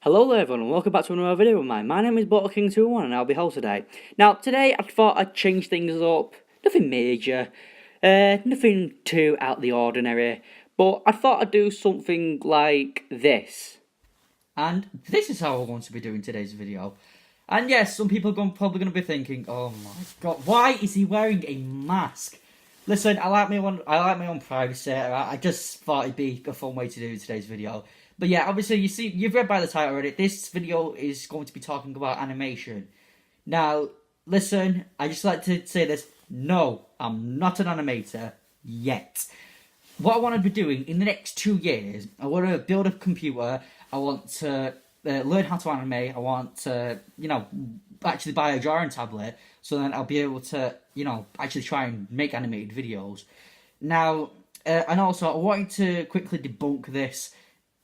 Hello there everyone and welcome back to another video of mine. My name is BottleKing21 and I'll be host today. Now today I thought I'd change things up, nothing major, nothing too out of the ordinary, but I thought I'd do something like this. And this is how we're going to be doing today's video. And yes, some people are probably going to be thinking, oh my god, why is he wearing a mask? Listen, I like my own privacy, right? I just thought it'd be a fun way to do today's video. But yeah, obviously you've read by the title already, this video is going to be talking about animation. Now, listen, I just like to say this, no, I'm not an animator yet. What I want to be doing in the next 2 years, I want to build a computer, I want to learn how to animate, I want to, actually buy a drawing tablet, so then I'll be able to, actually try and make animated videos. Now, and also I wanted to quickly debunk this,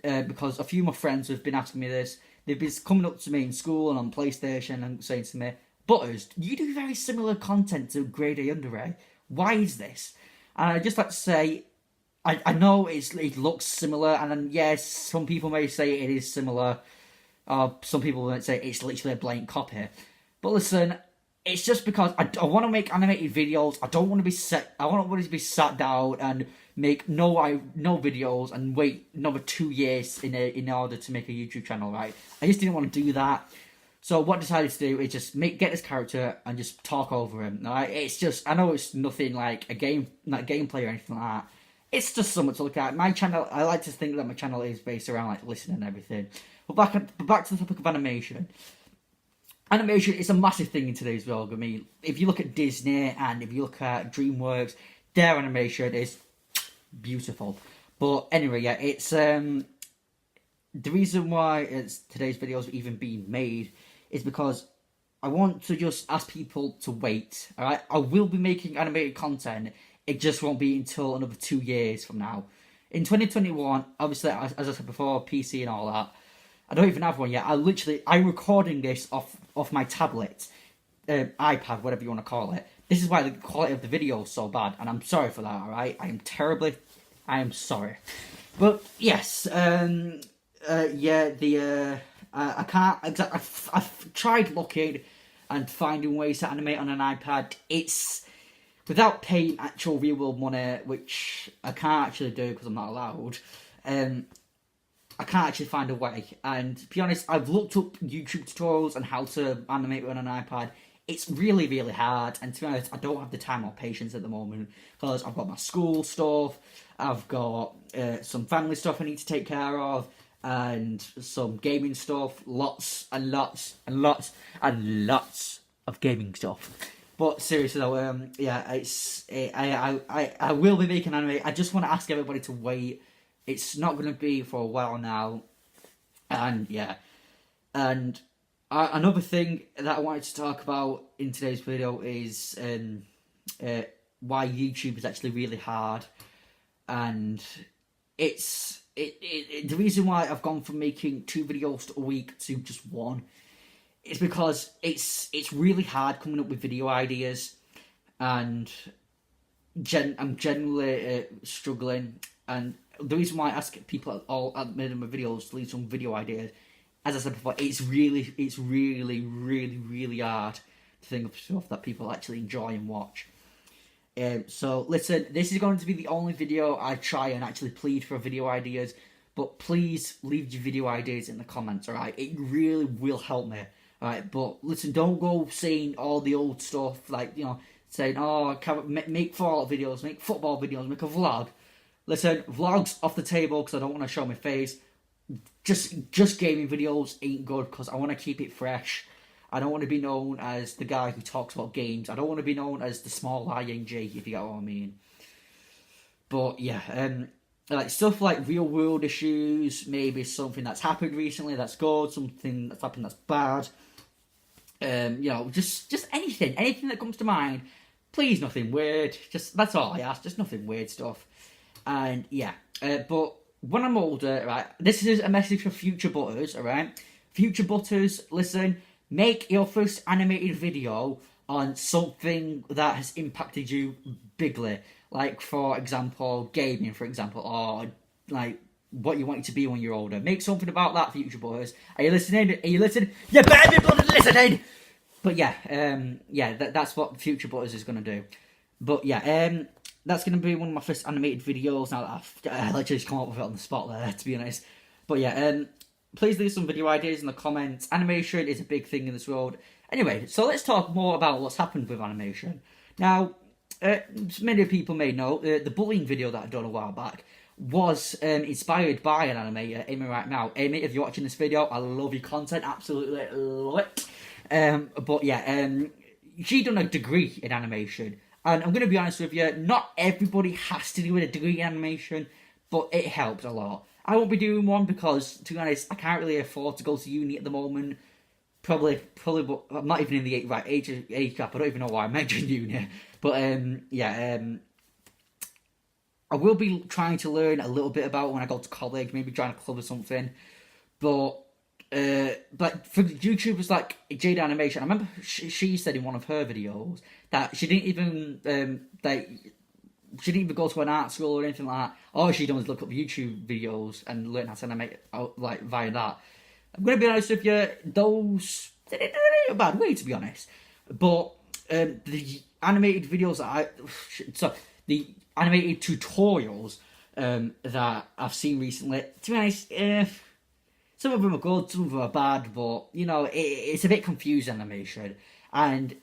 because a few of my friends have been asking me this. They've been coming up to me in school and on PlayStation and saying to me, Butters, you do very similar content to Grade A Under A. Why is this? And I'd just like to say, I know it looks similar, and then yes, some people may say it is similar, or some people might say it's literally a blank copy. But listen, it's just because I want to make animated videos. I don't want to be I want to be sat down and make no videos and wait another 2 years in order to make a YouTube channel. Right? I just didn't want to do that. So what I decided to do is just get this character and just talk over him. Right? It's just, I know it's nothing like a gameplay or anything like that. It's just something to look at. My channel, I like to think that my channel is based around like listening and everything. But back to the topic of animation. Animation is a massive thing in today's world. I mean, if you look at Disney and if you look at DreamWorks, their animation is beautiful. But anyway, yeah, it's the reason why today's videos even being made is because I want to just ask people to wait. All right, I will be making animated content. It just won't be until another 2 years from now. In 2021, obviously, as I said before, PC and all that. I don't even have one yet. I'm recording this off my tablet, iPad, whatever you want to call it. This is why the quality of the video is so bad, and I'm sorry for that. All right, I am sorry. But yes, yeah, I can't exactly. I've tried looking and finding ways to animate on an iPad. It's without paying actual real world money, which I can't actually do because I'm not allowed. I can't actually find a way. And to be honest, I've looked up YouTube tutorials on how to animate on an iPad. It's really, really hard. And to be honest, I don't have the time or patience at the moment because I've got my school stuff, I've got some family stuff I need to take care of, and some gaming stuff. Lots and lots and lots and lots of gaming stuff. But seriously though, yeah, I will be making anime. I just want to ask everybody to wait. It's not going to be for a while now, and yeah, and another thing that I wanted to talk about in today's video is why YouTube is actually really hard, and the reason why I've gone from making 2 videos a week to just 1 is because it's really hard coming up with video ideas, and I'm generally struggling. And the reason why I ask people at the end of my videos to leave some video ideas, as I said before, it's really, really hard to think of stuff that people actually enjoy and watch. So listen, this is going to be the only video I try and actually plead for video ideas, but please leave your video ideas in the comments, alright? It really will help me, alright? But listen, don't go saying all the old stuff, like, saying, oh, I can't make Fallout videos, make football videos, make a vlog. Listen, vlogs off the table because I don't want to show my face. Just gaming videos ain't good because I want to keep it fresh. I don't want to be known as the guy who talks about games. I don't want to be known as the small ING, if you get what I mean. But yeah, like stuff like real world issues, maybe something that's happened recently that's good, something that's happened that's bad. Just anything that comes to mind. Please, nothing weird. That's all I ask. Just nothing weird stuff. And yeah, but when I'm older, right, this is a message for future butters, alright? Future butters, listen, make your first animated video on something that has impacted you bigly. Like, for example, gaming, for example, or like what you want it to be when you're older. Make something about that, future boys. Are you listening? Are you listening? You better be bloody listening! But yeah, that's what Future Butters is going to do. But yeah, that's going to be one of my first animated videos now that I've literally just come up with it on the spot there, to be honest. But yeah, please leave some video ideas in the comments. Animation is a big thing in this world. Anyway, so let's talk more about what's happened with animation. Now, many people may know, the bullying video that I've done a while back was inspired by an animator, Amy right now. Amy, if you're watching this video, I love your content, absolutely love it. But yeah, she done a degree in animation, and I'm going to be honest with you, not everybody has to do a degree in animation, but it helps a lot. I won't be doing one because, to be honest, I can't really afford to go to uni at the moment. Probably, but I'm not even in the right age gap. I don't even know why I mentioned uni. But I will be trying to learn a little bit about when I go to college, maybe join a club or something. But for YouTubers like Jade Animation, I remember she said in one of her videos that she didn't even she didn't even go to an art school or anything like that. All she done was look up YouTube videos and learn how to animate like via that. I'm gonna be honest with you, those they're not a bad way, to be honest. But the animated videos the animated tutorials that I've seen recently, to be honest, some of them are good, some of them are bad, but you know, it's a bit confusing animation, and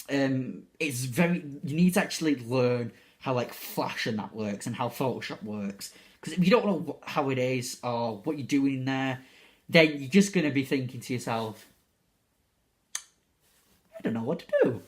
it's very, you need to actually learn how like Flash and that works and how Photoshop works, because if you don't know how it is or what you're doing in there, then you're just going to be thinking to yourself, I don't know what to do.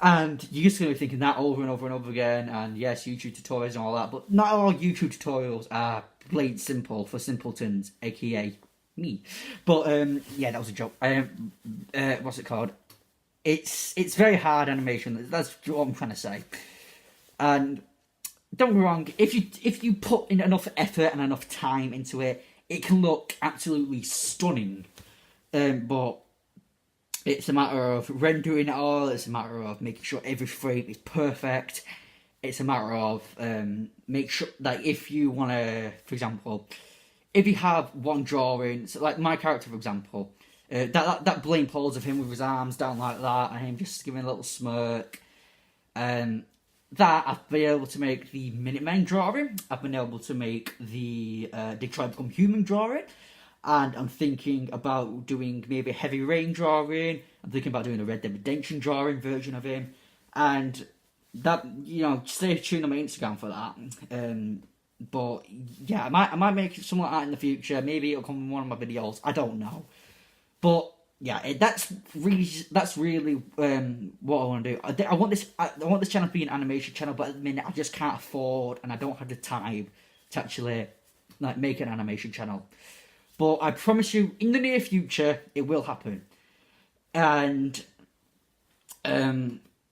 And you're just going to be thinking that over and over and over again. And yes, YouTube tutorials and all that, but not all YouTube tutorials are plain simple for simpletons, aka me. But yeah, that was a joke. What's it called? It's very hard animation. That's what I'm trying to say. And don't get me wrong, if you put in enough effort and enough time into it, it can look absolutely stunning. But it's a matter of rendering it all. It's a matter of making sure every frame is perfect. It's a matter of make sure that if you want to, for example, if you have one drawing, so like my character, for example, that Blaine pose of him with his arms down like that and him just giving a little smirk, that I've been able to make the Minutemen drawing. I've been able to make the Detroit Become Human drawing. And I'm thinking about doing maybe a Heavy Rain drawing. I'm thinking about doing a Red Dead Redemption drawing version of him. And that, you know, stay tuned on my Instagram for that. But yeah, I might make something like that in the future. Maybe it'll come in one of my videos. I don't know. But yeah, that's really what I want to do. I want this channel to be an animation channel, but at the minute I just can't afford and I don't have the time to actually like make an animation channel. But I promise you, in the near future, it will happen. And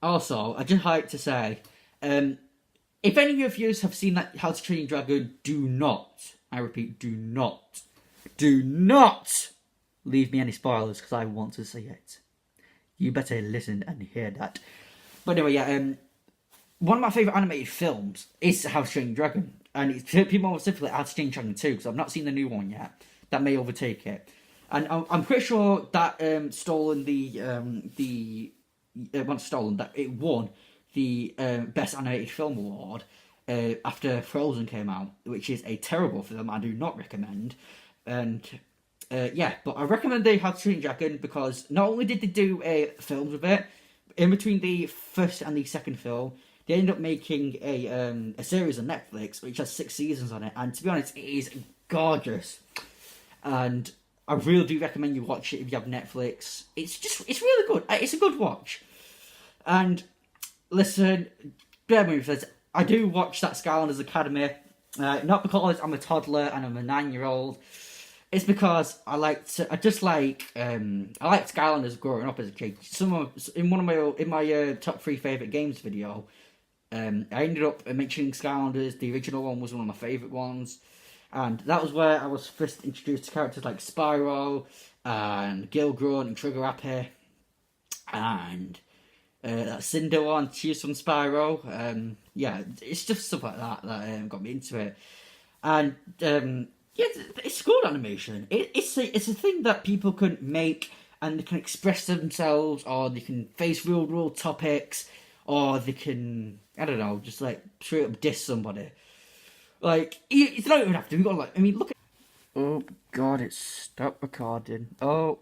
also, I'd just like to say, if any of you have seen that How to Train Your Dragon, do not, I repeat, do not leave me any spoilers, because I want to see it. You better listen and hear that. But anyway, yeah, one of my favourite animated films is How to Train Your Dragon. And it's people more specifically How to Train Your Dragon 2, because I've not seen the new one yet. That may overtake it. And I'm pretty sure that that it won the Best Animated Film Award after Frozen came out, which is a terrible film I do not recommend. And yeah, but I recommend they How to Train Your Dragon because not only did they do films with it, in between the first and the second film, they ended up making a series on Netflix which has 6 seasons on it, and to be honest, it is gorgeous. And I really do recommend you watch it if you have Netflix. It's really good. It's a good watch. And listen, bear with me, I do watch that Skylanders Academy, not because I'm a toddler and I'm a 9-year-old. It's because I like Skylanders growing up as a kid. In my top 3 favorite games video, I ended up mentioning Skylanders. The original one was one of my favorite ones. And that was where I was first introduced to characters like Spyro, and Gilgrunt, and Trigger Happy, and that Cinder one, she's from Spyro. Yeah, it's just stuff like that got me into it. And Yeah, it's good animation. It's a thing that people can make and they can express themselves, or they can face real world topics, or they can, I don't know, just like straight up diss somebody. Like it's not even have to. We got like, I mean, look at. Oh God, it's stopped recording. Oh,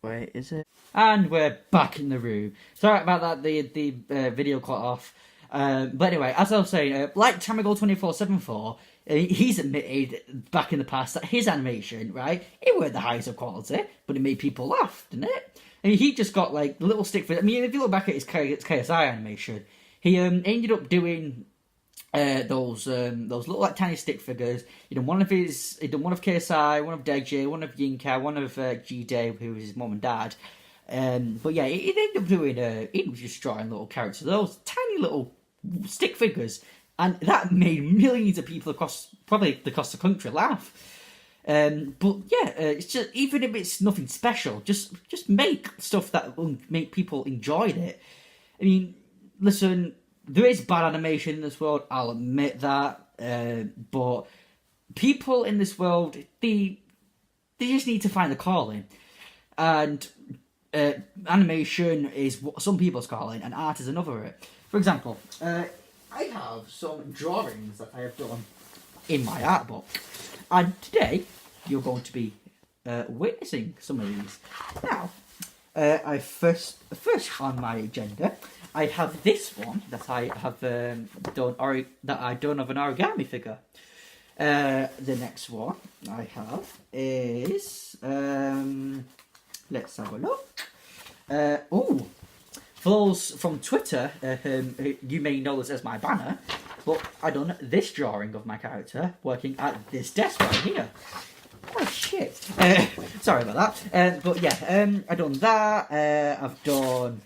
wait, is it? And we're back in the room. Sorry about that. The video cut off. But anyway, as I was saying, like Tamago2474, he's admitted back in the past that his animation, right, it weren't the highest of quality, but it made people laugh, didn't it? And he just got like little stick figures. I mean, if you look back at his KSI animation, he ended up doing those little like tiny stick figures. He done one of KSI, one of Deji, one of Yinka, one of G-Day, who was his mom and dad. But yeah, he ended up doing he was just drawing little characters, those tiny little stick figures, and that made millions of people across the country laugh. But yeah, it's just, even if it's nothing special, just make stuff that will make people enjoy it. I mean, listen, there is bad animation in this world, I'll admit that, but people in this world, they just need to find a calling, and animation is what some people's calling, and art is another. For example, I have some drawings that I have done in my art book, and today you're going to be witnessing some of these. Now, I first on my agenda, I have this one that I have done of an origami figure. The next one I have is let's have a look. For those from Twitter, you may know this as my banner, but I done this drawing of my character working at this desk right here. Oh shit! Sorry about that. But yeah, I done that. I've done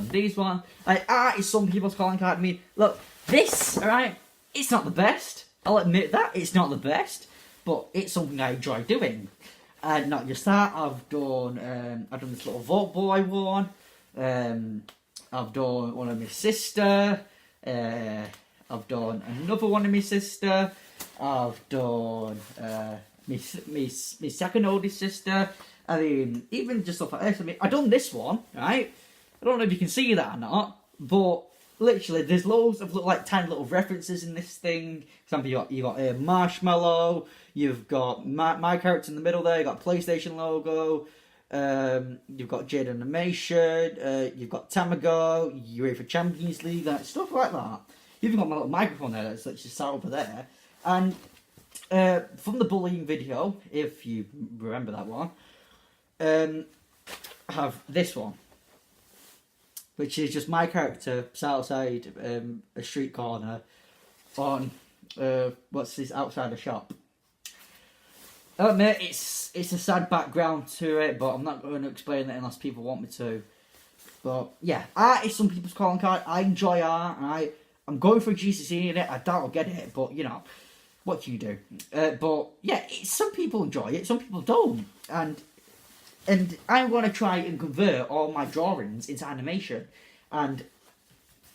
these ones. Like, art is some people's calling card to me. Look, this, alright, it's not the best. I'll admit that, it's not the best, but it's something I enjoy doing. And not just that, I've done this little Vault Boy one. I've done one of my sister. I've done another one of my sister. I've done my second oldest sister. I mean, even just stuff like this. I mean, I've done this one, right? I don't know if you can see that or not, but literally, there's loads of like tiny little references in this thing. For example, you got Marshmallow. You've got my character in the middle there. You got PlayStation logo. You've got Jade Animation. You've got Tamago. UEFA Champions League. That stuff like that. You've even got my little microphone there that's literally sat over there. And from the bullying video, if you remember that one, I have this one, which is just my character sat outside a street corner on what's this, outside a shop. I admit it's a sad background to it, but I'm not going to explain it unless people want me to. But yeah, art is some people's calling card. I enjoy art. I'm going for a GCSE in it. I doubt I'll get it, but you know, what do you do? But yeah, some people enjoy it, some people don't, and I want to try and convert all my drawings into animation, and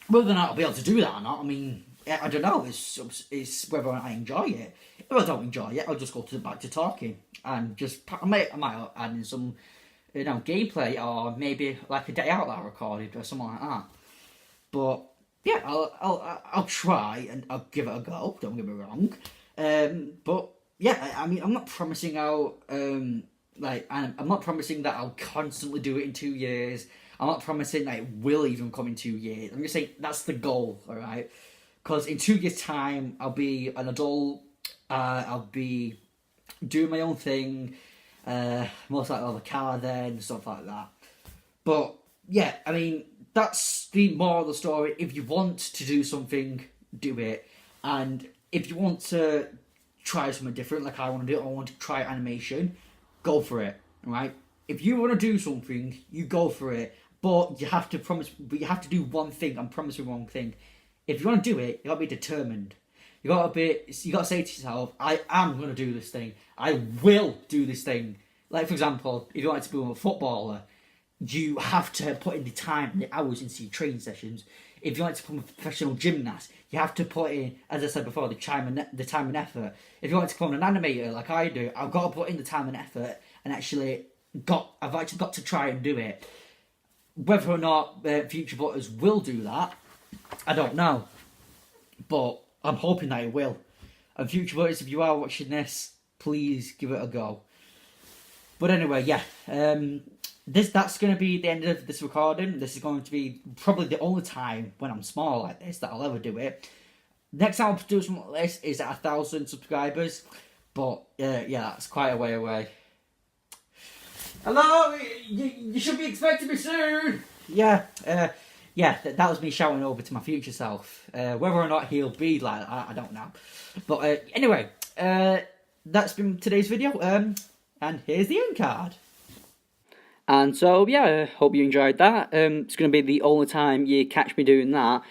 whether or not I'll be able to do that or not, I mean, I don't know. It's whether I enjoy it. If I don't enjoy it, I'll just go back to talking and just I might add in some, you know, gameplay, or maybe like a day out that I recorded or something like that. But yeah, I'll try and I'll give it a go. Don't get me wrong. But yeah, I mean, I'm not promising I'm not promising that I'll constantly do it in 2 years. I'm not promising that it will even come in 2 years. I'm just saying that's the goal, all right? Because in 2 years' time, I'll be an adult. I'll be doing my own thing. Most likely I'll have a car then and stuff like that. But yeah, I mean, that's the moral of the story. If you want to do something, do it. And if you want to try something different, like I want to do, I want to try animation, go for it, right? If you want to do something, you go for it. But you have to promise. But you have to do one thing and promise one thing. If you want to do it, you got to be determined. You got to say to yourself, I am going to do this thing. I will do this thing. Like, for example, if you want to become a footballer, you have to put in the time and the hours into your training sessions. if you want to become a professional gymnast, you have to put in, as I said before, the time and effort. If you want to become an animator like I do, I've got to put in the time and effort, and I've actually got to try and do it. Whether or not future voters will do that, I don't know, but I'm hoping that it will. And future voters, if you are watching this, please give it a go. But anyway, yeah, that's going to be the end of this recording. This is going to be probably the only time when I'm small like this that I'll ever do it. Next time I'll do something like this is at 1,000 subscribers. But yeah, that's quite a way away. Hello, you should be expecting me soon. Yeah, that was me shouting over to my future self. Whether or not he'll be like that, I don't know. But anyway, that's been today's video. And here's the end card. And so, yeah, I hope you enjoyed that. It's going to be the only time you catch me doing that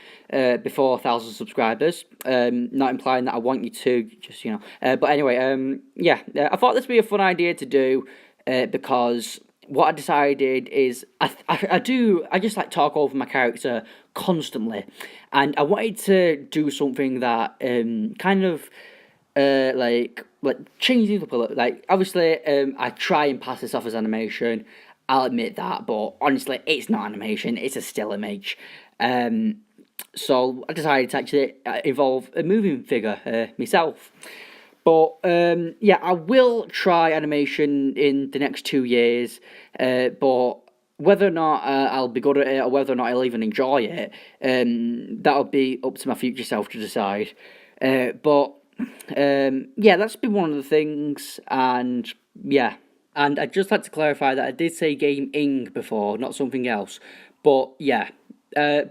before 1,000 subscribers. Not implying that I want you to, just, you know. But anyway, yeah, I thought this would be a fun idea to do because what I decided is I just like talk over my character constantly. And I wanted to do something that kind of like change things up a little. Like, obviously, I try and pass this off as animation. I'll admit that, but honestly, it's not animation. It's a still image. So I decided to actually involve a moving figure myself. But yeah, I will try animation in the next 2 years. But whether or not I'll be good at it or whether or not I'll even enjoy it, that'll be up to my future self to decide. But yeah, that's been one of the things, and yeah. And I'd just like to clarify that I did say game-ing before, not something else. But yeah,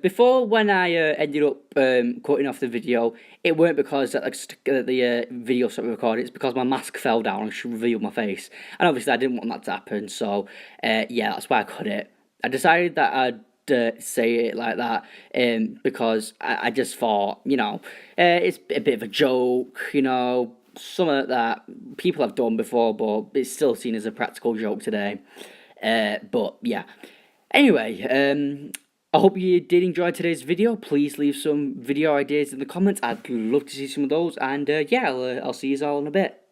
before when I ended up cutting off the video, it weren't because the video stopped recording, it's because my mask fell down and revealed my face. And obviously I didn't want that to happen, so yeah, that's why I cut it. I decided that I'd say it like that because I just thought, you know, it's a bit of a joke, you know, something that people have done before, but it's still seen as a practical joke today. But yeah. Anyway, I hope you did enjoy today's video. Please leave some video ideas in the comments. I'd love to see some of those. And yeah, I'll see you all in a bit.